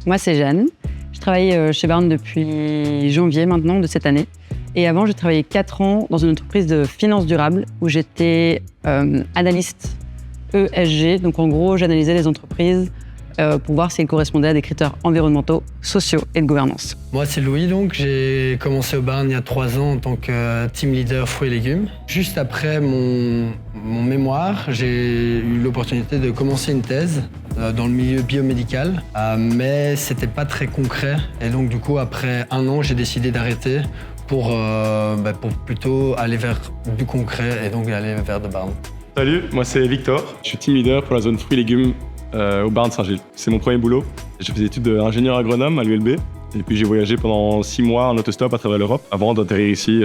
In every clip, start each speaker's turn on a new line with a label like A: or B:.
A: Moi, c'est Jeanne. Je travaille chez Barnes depuis janvier maintenant de cette année. Et avant, j'ai travaillé 4 ans dans une entreprise de finances durables où j'étais analyste ESG. Donc en gros, j'analysais les entreprises pour voir si elles correspondaient à des critères environnementaux, sociaux et de gouvernance.
B: Moi, c'est Louis, donc j'ai commencé au Barnes il y a 3 ans en tant que team leader fruits et légumes. Juste après mon mémoire, j'ai eu l'opportunité de commencer une thèse dans le milieu biomédical, mais c'était pas très concret. Et donc du coup, après 1 an, j'ai décidé d'arrêter pour plutôt aller vers du concret et donc aller vers de Barnes.
C: Salut, moi c'est Victor. Je suis team leader pour la zone fruits et légumes au Barnes Saint-Gilles. C'est mon premier boulot. J'ai fait des études d'ingénieur agronome à l'ULB. Et puis j'ai voyagé pendant 6 mois en autostop à travers l'Europe avant d'atterrir ici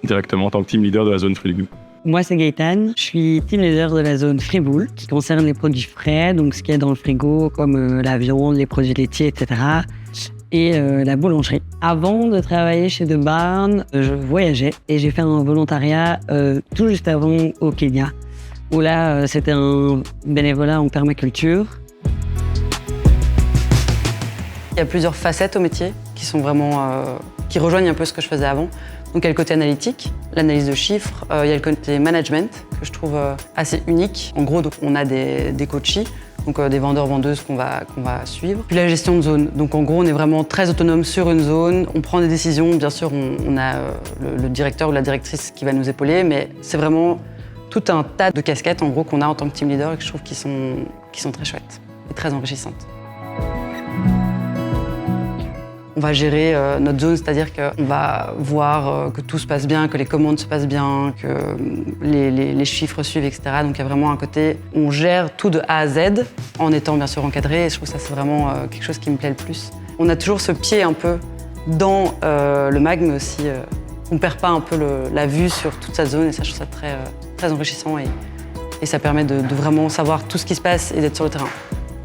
C: directement en tant que team leader de la zone fruits et légumes.
A: Moi, c'est Gaëtane. Je suis team leader de la zone Friboul, qui concerne les produits frais, donc ce qu'il y a dans le frigo, comme la viande, les produits laitiers, etc. Et la boulangerie. Avant de travailler chez The Barn, je voyageais et j'ai fait un volontariat tout juste avant au Kenya, où là, c'était un bénévolat en permaculture. Il y a plusieurs facettes au métier qui sont vraiment qui rejoignent un peu ce que je faisais avant. Donc il y a le côté analytique, l'analyse de chiffres, il y a le côté management que je trouve assez unique. En gros, donc, on a des coachés, donc des vendeurs-vendeuses qu'on va suivre. Puis la gestion de zone. Donc en gros, on est vraiment très autonome sur une zone, on prend des décisions. Bien sûr, on a le directeur ou la directrice qui va nous épauler, mais c'est vraiment tout un tas de casquettes en gros qu'on a en tant que team leader et que je trouve qui sont très chouettes et très enrichissantes. On va gérer notre zone, c'est-à-dire qu'on va voir que tout se passe bien, que les commandes se passent bien, que les chiffres suivent, etc. Donc il y a vraiment un côté, on gère tout de A à Z en étant bien sûr encadré. Et je trouve que ça c'est vraiment quelque chose qui me plaît le plus. On a toujours ce pied un peu dans le mag, mais aussi on ne perd pas un peu la vue sur toute sa zone. Et ça, je trouve ça très enrichissant et ça permet de vraiment savoir tout ce qui se passe et d'être sur le terrain.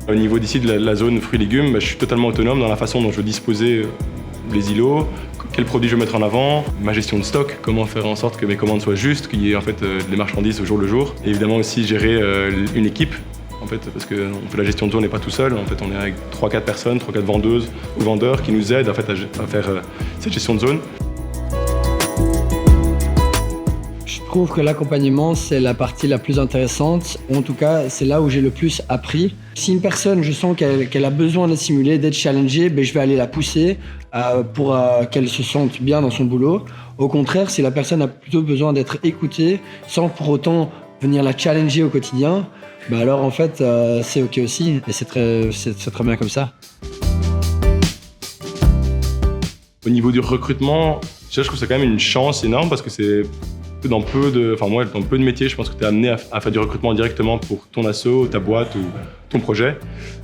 C: Au niveau d'ici de la zone fruits et légumes, je suis totalement autonome dans la façon dont je veux disposer les îlots, quels produits je veux mettre en avant, ma gestion de stock, comment faire en sorte que mes commandes soient justes, qu'il y ait en fait des marchandises au jour le jour. Et évidemment aussi gérer une équipe, en fait, parce qu'on fait la gestion de zone, on n'est pas tout seul. En fait, on est avec 3-4 personnes, 3-4 vendeuses ou vendeurs qui nous aident en fait, à faire cette gestion de zone.
B: Je trouve que l'accompagnement, c'est la partie la plus intéressante. En tout cas, c'est là où j'ai le plus appris. Si une personne, je sens qu'elle a besoin d'être stimulée, d'être challengée, je vais aller la pousser pour qu'elle se sente bien dans son boulot. Au contraire, si la personne a plutôt besoin d'être écoutée, sans pour autant venir la challenger au quotidien, alors en fait, c'est OK aussi. Et c'est très bien comme ça.
C: Au niveau du recrutement, je trouve que c'est quand même une chance énorme parce que c'est dans peu de métiers, je pense que tu es amené à faire du recrutement directement pour ton asso, ta boîte ou ton projet.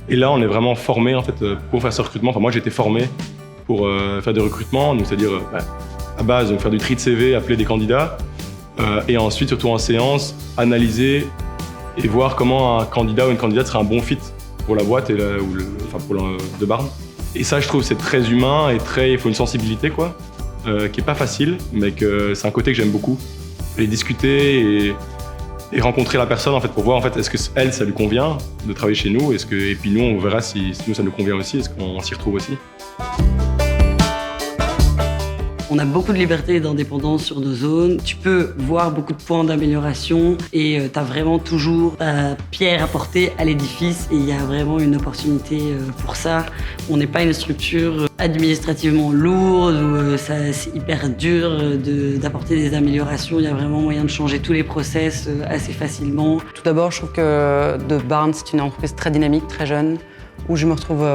C: Et là, on est vraiment formé en fait, pour faire ce recrutement. Moi, j'ai été formé pour faire du recrutement, donc c'est-à-dire à base, donc, faire du tri de CV, appeler des candidats, et ensuite, surtout en séance, analyser et voir comment un candidat ou une candidate sera un bon fit pour la boîte pour The Barn. Et ça, je trouve, c'est très humain et il faut une sensibilité, quoi, qui est pas facile, mais que c'est un côté que j'aime beaucoup. Et discuter et rencontrer la personne en fait, pour voir en fait, est-ce que elle, ça lui convient de travailler chez nous, et puis nous, on verra si nous, ça nous convient aussi, est-ce qu'on s'y retrouve aussi.
A: On a beaucoup de liberté et d'indépendance sur nos zones. Tu peux voir beaucoup de points d'amélioration et tu as vraiment toujours ta pierre à porter à l'édifice et il y a vraiment une opportunité pour ça. On n'est pas une structure administrativement lourde où c'est hyper dur d'apporter des améliorations. Il y a vraiment moyen de changer tous les process assez facilement. Tout d'abord, je trouve que The Barn, c'est une entreprise très dynamique, très jeune, où je me retrouve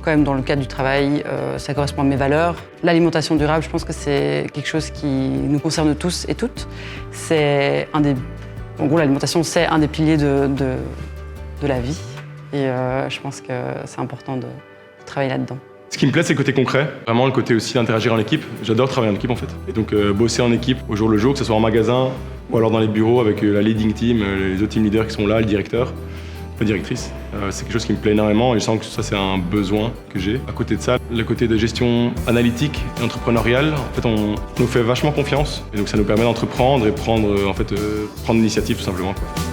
A: quand même dans le cadre du travail, ça correspond à mes valeurs. L'alimentation durable, je pense que c'est quelque chose qui nous concerne tous et toutes. En gros, l'alimentation, c'est un des piliers de la vie. Et je pense que c'est important de travailler là-dedans.
C: Ce qui me plaît, c'est le côté concret, vraiment le côté aussi d'interagir en équipe. J'adore travailler en équipe en fait. Et donc bosser en équipe au jour le jour, que ce soit en magasin ou alors dans les bureaux avec la leading team, les autres team leaders qui sont là, le directeur. La directrice. C'est quelque chose qui me plaît énormément et je sens que ça c'est un besoin que j'ai. À côté de ça, le côté de gestion analytique et entrepreneuriale, en fait on nous fait vachement confiance et donc ça nous permet d'entreprendre et prendre l'initiative tout simplement, quoi.